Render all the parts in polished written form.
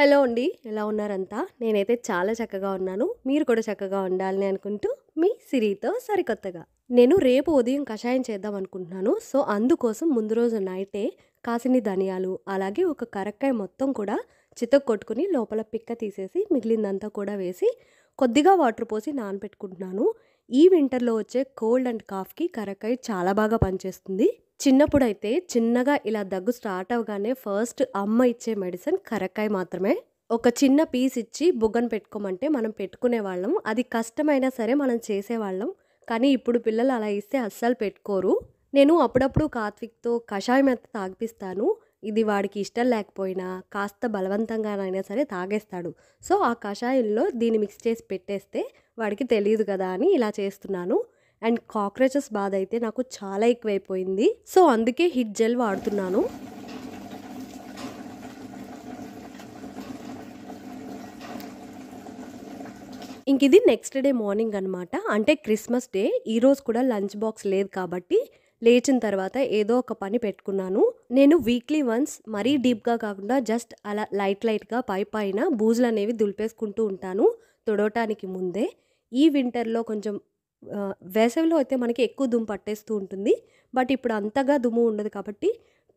Hello అండి. ఎలా ఉన్నారంతా? నేనైతే చాలా చక్కగా ఉన్నాను. మీరు కూడా చక్కగా ఉండాలని అనుకుంటూ మీ సిరితో సరికొత్తగా. నేను రేపు ఉదయం కషాయం చేద్దాం అనుకుంటున్నాను. సో, అందుకోసం ముందు రోజు నైటే కాసిన్ని ధనియాలు, అలాగే ఒక కరక్కాయ మొత్తం కూడా చితక్కొట్టుకొని లోపల పిక్క తీసేసి మిగిలిందంతా కూడా వేసి కొద్దిగా వాటర్ పోసి నానబెట్టుకుంటున్నాను. ఈ వింటర్‌లో వచ్చే కోల్డ్ అండ్ కాఫ్‌కి కరక్కాయ చాలా బాగా పనిచేస్తుంది. చిన్నప్పుడైతే చిన్నగా ఇలా దగ్గు స్టార్ట్ అవ్వగానే ఫస్ట్ అమ్మ ఇచ్చే మెడిసిన్ కరక్కాయ మాత్రమే. ఒక చిన్న పీస్ ఇచ్చి బుగ్గన పెట్టుకోమంటే మనం పెట్టుకునేవాళ్ళం. అది కష్టమైనా సరే మనం చేసేవాళ్ళం. కానీ ఇప్పుడు పిల్లలు అలా ఇస్తే అస్సలు పెట్టుకోరు. నేను అప్పుడప్పుడు కార్తీక్‌తో కషాయం అయితే తాగిపిస్తాను. ఇది వాడికి ఇష్టం లేకపోయినా కాస్త బలవంతంగానైనా సరే తాగేస్తాడు. సో, ఆ కషాయంలో దీన్ని మిక్స్ చేసి పెట్టేస్తే వాడికి తెలీదు కదా అని ఇలా చేస్తున్నాను. అండ్ కాక్రోచెస్ బాధ అయితే నాకు చాలా ఎక్కువైపోయింది. సో, అందుకే హిట్ జెల్ వాడుతున్నాను. ఇంకిది నెక్స్ట్ డే మార్నింగ్ అనమాట. అంటే క్రిస్మస్ డే. ఈరోజు కూడా లంచ్ బాక్స్ లేదు కాబట్టి లేచిన తర్వాత ఏదో ఒక పని పెట్టుకున్నాను. నేను వీక్లీ వన్స్ మరీ డీప్‌గా కాకుండా జస్ట్ అలా లైట్‌గా పైన బూజులనేవి దులిపేసుకుంటూ ఉంటాను తుడవటానికి ముందే. ఈ వింటర్‌లో కొంచెం వేసవిలో అయితే మనకి ఎక్కువ దుమ్ము పట్టేస్తూ ఉంటుంది. బట్ ఇప్పుడు అంతగా దుమ్ము ఉండదు కాబట్టి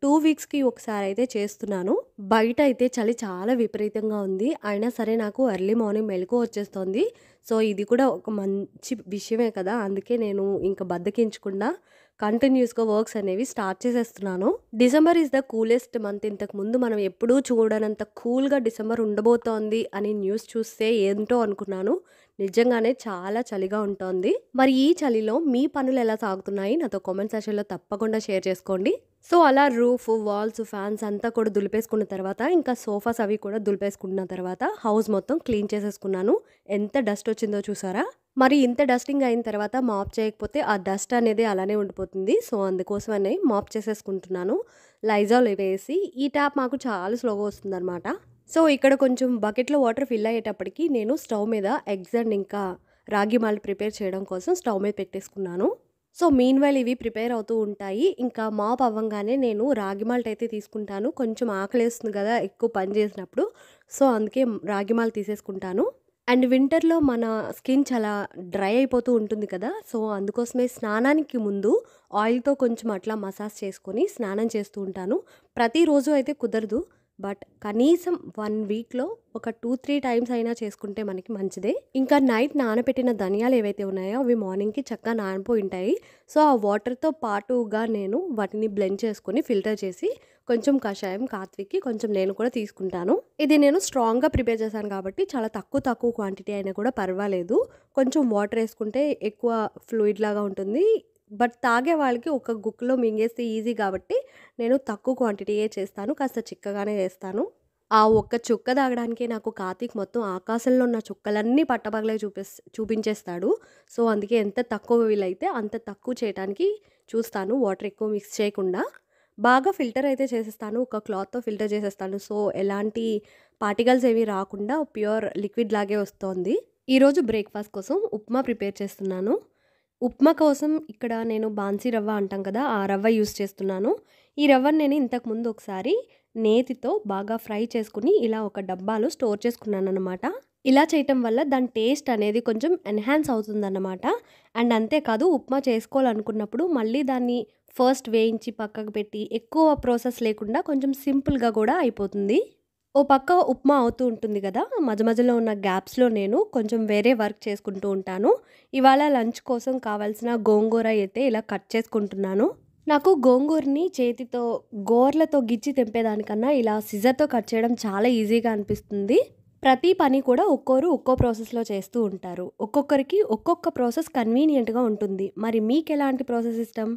2 వీక్స్‌కి ఒకసారి అయితే చేస్తున్నాను. బయట అయితే చలి చాలా విపరీతంగా ఉంది. అయినా సరే నాకు ఎర్లీ మార్నింగ్ మెలుకువ వచ్చేస్తోంది. సో, ఇది కూడా ఒక మంచి విషయమే కదా! అందుకే నేను ఇంక బద్ధకించకుండా కంటిన్యూయస్‌గా వర్క్స్ అనేవి స్టార్ట్ చేసేస్తున్నాను. December is the coolest month. ఇంతకుముందు మనం ఎప్పుడూ చూడనంత కూల్‌గా డిసెంబర్ ఉండబోతోంది అని న్యూస్ చూస్తే ఏంటో అనుకున్నాను. నిజంగానే చాలా చలిగా ఉంటోంది. మరి ఈ చలిలో మీ పనులు ఎలా సాగుతున్నాయి? నాతో కామెంట్ సెక్షన్‌లో తప్పకుండా షేర్ చేసుకోండి. సో, అలా రూఫ్, వాల్స్, ఫ్యాన్స్ అంతా కూడా దులిపేసుకున్న తర్వాత ఇంకా సోఫాస్ అవి కూడా దులిపేసుకున్న తర్వాత హౌస్ మొత్తం క్లీన్ చేసేసుకున్నాను. ఎంత డస్ట్ వచ్చిందో చూసారా? మరి ఇంత డస్టింగ్ అయిన తర్వాత మాప్ చేయకపోతే ఆ డస్ట్ అనేది అలానే ఉండిపోతుంది. సో, అందుకోసమనే మాప్ చేసేసుకుంటున్నాను. లైజాల్ వేసి ఈ ట్యాప్ మాకు చాలా స్లోగా వస్తుందనమాట. సో, ఇక్కడ కొంచెం బకెట్‌లో వాటర్ ఫిల్ అయ్యేటప్పటికి నేను స్టవ్ మీద ఎగ్స్ అండ్ ఇంకా రాగి మాల్ట్ ప్రిపేర్ చేయడం కోసం స్టవ్ మీద పెట్టేసుకున్నాను. సో, మీన్‌వైల్ ఇవి ప్రిపేర్ అవుతూ ఉంటాయి. ఇంకా మాప్ అవ్వంగానే నేను రాగి మాల్ట్ అయితే తీసుకుంటాను. కొంచెం ఆకలేస్తుంది గదా! ఎక్కువ పని చేసినప్పుడు. సో, అందుకే రాగి మాల్ట్ తీసేసుకుంటాను. అండ్ వింటర్‌లో మన స్కిన్ చాలా డ్రై అయిపోతూ ఉంటుంది కదా! సో, అందుకోసమే స్నానానికి ముందు ఆయిల్‌తో కొంచెం అట్లా మసాజ్ చేసుకొని స్నానం చేస్తూ ఉంటాను. ప్రతిరోజు అయితే కుదరదు. బట్ కనీసం 1 వీక్‌లో ఒక 2, 3 టైమ్స్ అయినా చేసుకుంటే మనకి మంచిదే. ఇంకా నైట్ నానబెట్టిన ధనియాలు ఏవైతే ఉన్నాయో అవి మార్నింగ్‌కి చక్కగా నానిపోయి ఉంటాయి. సో, ఆ వాటర్‌తో పాటుగా నేను వాటిని బ్లెండ్ చేసుకొని ఫిల్టర్ చేసి కొంచెం కషాయం కార్తీక్‌కి కొంచెం నేను కూడా తీసుకుంటాను. ఇది నేను స్ట్రాంగ్‌గా ప్రిపేర్ చేశాను కాబట్టి చాలా తక్కువ క్వాంటిటీ అయినా కూడా పర్వాలేదు. కొంచెం వాటర్ ఏసుకుంటే ఎక్కువ ఫ్లూయిడ్ లాగా ఉంటుంది. బట్ తాగే వాళ్ళకి ఒక గుక్కలో మింగేస్తే ఈజీ కాబట్టి నేను తక్కువ క్వాంటిటీయే చేస్తాను. కాస్త చిక్కగానే చేస్తాను. ఆ ఒక్క చుక్క తాగడానికే నాకు కార్తీక్ మొత్తం ఆకాశంలో ఉన్న చుక్కలన్నీ పట్టపగలే చూపించేస్తాడు. సో, అందుకే ఎంత తక్కువ వీలైతే అంత తక్కువ చేయటానికి చూస్తాను. వాటర్ ఎక్కువ మిక్స్ చేయకుండా. బాగా ఫిల్టర్ అయితే చేసేస్తాను. ఒక క్లాత్‌తో ఫిల్టర్ చేసేస్తాను. సో, ఎలాంటి పార్టికల్స్ ఏవి రాకుండా ప్యూర్ లిక్విడ్ లాగే వస్తోంది. ఈరోజు బ్రేక్‌ఫాస్ట్ కోసం ఉప్మా ప్రిపేర్ చేస్తున్నాను. ఉప్మా కోసం ఇక్కడ నేను బాన్సీ రవ్వ అంటాం కదా! ఆ రవ్వ యూజ్ చేస్తున్నాను. ఈ రవ్వని నేను ఇంతకుముందు ఒకసారి నేతితో బాగా ఫ్రై చేసుకొని ఇలా ఒక డబ్బాలో స్టోర్ చేసుకున్నాననమాట. ఇలా చేయటం వల్ల దాని టేస్ట్ అనేది కొంచెం ఎన్హాన్స్ అవుతుందన్నమాట. అండ్ అంతేకాదు ఉప్మా చేసుకోవాలనుకున్నప్పుడు మళ్ళీ దాన్ని ఫస్ట్ వేయించి పక్కకు పెట్టి ఎక్కువ ప్రాసెస్ లేకుండా కొంచెం సింపుల్‌గా కూడా అయిపోతుంది. ఓ పక్క ఉప్మా అవుతూ ఉంటుంది గదా! మధ్యలో ఉన్న గ్యాప్స్‌లో నేను కొంచెం వేరే వర్క్ చేసుకుంటూ ఉంటాను. ఇవాళ లంచ్ కోసం కావాల్సిన గోంగూర అయితే ఇలా కట్ చేసుకుంటున్నాను. నాకు గోంగూరని చేతితో గోర్లతో గిచ్చి తెంపేదానికన్నా ఇలా సిజర్‌తో కట్ చేయడం చాలా ఈజీగా అనిపిస్తుంది. ప్రతి పని కూడా ఒక్కో ప్రాసెస్‌లో చేస్తూ ఉంటారు. ఒక్కొక్కరికి ఒక్కొక్క ప్రాసెస్ కన్వీనియంట్‌గా ఉంటుంది. మరి మీకెలాంటి ప్రాసెస్ ఇష్టం?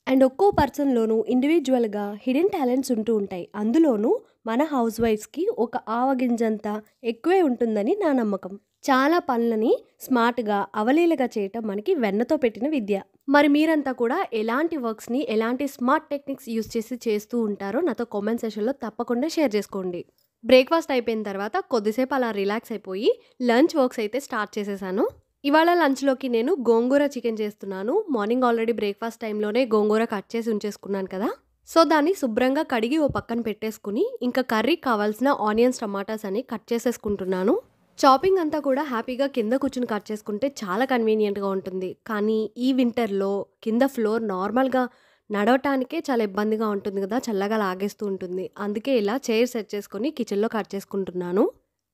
అండ్ ఒక్కో పర్సన్‌లోనూ ఇండివిడ్యువల్‌గా హిడెన్ టాలెంట్స్ ఉంటూ ఉంటాయి. అందులోనూ మన హౌస్ వైఫ్స్‌కి ఒక ఆవగింజంత ఎక్కువే ఉంటుందని నా నమ్మకం. చాలా పనులని స్మార్ట్‌గా, అవలీలగా చేయటం మనకి వెన్నతో పెట్టిన విద్య. మరి మీరంతా కూడా ఎలాంటి వర్క్స్‌ని, ఎలాంటి స్మార్ట్ టెక్నిక్స్ యూజ్ చేసి చేస్తూ ఉంటారో నాతో కామెంట్ సెక్షన్‌లో తప్పకుండా షేర్ చేసుకోండి. బ్రేక్‌ఫాస్ట్ అయిపోయిన తర్వాత కొద్దిసేపు అలా రిలాక్స్ అయిపోయి లంచ్ వర్క్స్ అయితే స్టార్ట్ చేసేసాను. ఇవాళ లంచ్‌లోకి నేను గోంగూర చికెన్ చేస్తున్నాను. మార్నింగ్ ఆల్రెడీ బ్రేక్‌ఫాస్ట్ టైంలోనే గోంగూర కట్ చేసి ఉంచేసుకున్నాను కదా! సో, దాన్ని శుభ్రంగా కడిగి ఓ పక్కన పెట్టేసుకొని, ఇంకా కర్రీకి కావాల్సిన ఆనియన్స్, టమాటాస్ అని కట్ చేసేసుకుంటున్నాను. చాపింగ్ అంతా కూడా హ్యాపీగా కింద కూర్చొని కట్ చేసుకుంటే చాలా కన్వీనియంట్‌గా ఉంటుంది. కానీ ఈ వింటర్‌లో కింద ఫ్లోర్ నార్మల్‌గా నడవటానికే చాలా ఇబ్బందిగా ఉంటుంది గదా! చల్లగా లాగేస్తూ ఉంటుంది. అందుకే ఇలా చైర్ సెట్ చేసుకొని కిచెన్‌లో కట్ చేసుకుంటున్నాను.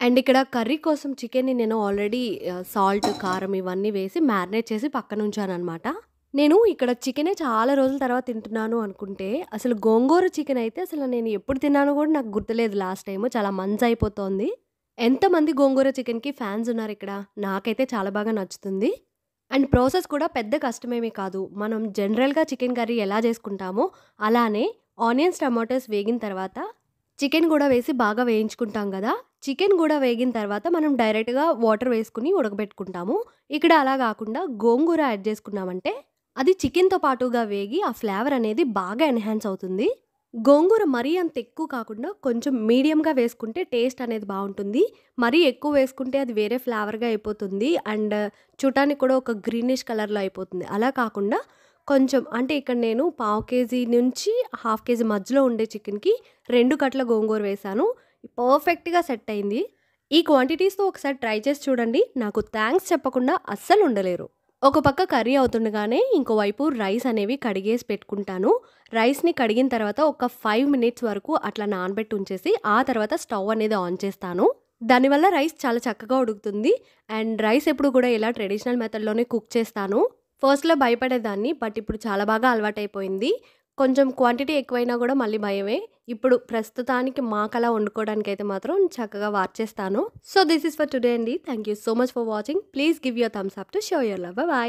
అండ్ ఇక్కడ కర్రీ కోసం చికెన్‌ని నేను ఆల్రెడీ సాల్ట్, కారం ఇవన్నీ వేసి మ్యారినేట్ చేసి పక్కనుంచాననమాట. నేను ఇక్కడ చికెనే చాలా రోజుల తర్వాత తింటున్నాను అనుకుంటే, అసలు గోంగూర చికెన్ అయితే అసలు నేను ఎప్పుడు తిన్నానో గూడా నాకు గుర్తులేదు లాస్ట్ టైము. చాలా మంత్స్ అయిపోతోంది. ఎంతమంది గోంగూర చికెన్‌కి ఫ్యాన్స్ ఉన్నారిక్కడ? నాకైతే చాలా బాగా నచ్చుతుంది. అండ్ ప్రాసెస్ కూడా పెద్ద కష్టమేమీ కాదు. మనం జనరల్‌గా చికెన్ కర్రీ ఎలా చేసుకుంటామో అలానే ఆనియన్స్, టమాటోస్ వేగిన తర్వాత చికెన్ గూడా వేసి బాగా వేయించుకుంటాం గదా! చికెన్ గూడా వేగిన తర్వాత మనం డైరెక్ట్‌గా వాటర్ వేసుకొని ఉడకబెట్టుకుంటాము. ఇక్కడ అలా గాకుండా గోంగూర యాడ్ చేసుకున్నామంటే అది చికెన్‌తో పాటుగా వేగి ఆ ఫ్లేవర్ అనేది బాగా ఎన్హాన్స్ అవుతుంది. గోంగూర మరీ అంత ఎక్కువ కాకుండా కొంచెం మీడియంగా వేసుకుంటే టేస్ట్ అనేది బావుంటుంది. మరీ ఎక్కువ వేసుకుంటే అది వేరే ఫ్లేవర్‌గా అయిపోతుంది. అండ్ చూడటానికి కూడా ఒక గ్రీనిష్ కలర్‌లో అయిపోతుంది. అలా కాకుండా కొంచెం అంటే ఇక్కడ నేను పావు కేజీ నుంచి హాఫ్ కేజీ మధ్యలో ఉండే చికెన్‌కి 2 కట్టల గోంగూర వేశాను. పర్ఫెక్ట్‌గా సెట్ అయింది. ఈ క్వాంటిటీస్‌తో ఒకసారి ట్రై చేసి చూడండి. నాకు థాంక్స్ చెప్పకుండా అస్సలు ఉండలేరు. ఒక పక్క కర్రీ అవుతుండగానే ఇంకో వైపు రైస్ అనేవి కడిగేసి పెట్టుకుంటాను. రైస్‌ని కడిగిన తర్వాత ఒక 5 మినిట్స్ వరకు అట్లా నానబెట్టి ఉంచేసి, ఆ తర్వాత స్టవ్ అనేది ఆన్ చేస్తాను. దానివల్ల రైస్ చాలా చక్కగా ఉడుకుతుంది. అండ్ రైస్ ఎప్పుడు కూడా ఇలా ట్రెడిషనల్ మెథడ్‌లోనే కుక్ చేస్తాను. ఫస్ట్‌లో భయపడేదాన్ని. బట్ ఇప్పుడు చాలా బాగా అలవాటైపోయింది. కొంచెం క్వాంటిటీ ఎక్కువైనా గూడా మళ్ళీ భయమే. ఇప్పుడు ప్రస్తుతానికి మాకలా వండుకోవడానికైతే మాత్రం చక్కగా వార్చేస్తాను. So, this is for today అండి. Thank you so much for watching. Please give your thumbs up to show your love. By.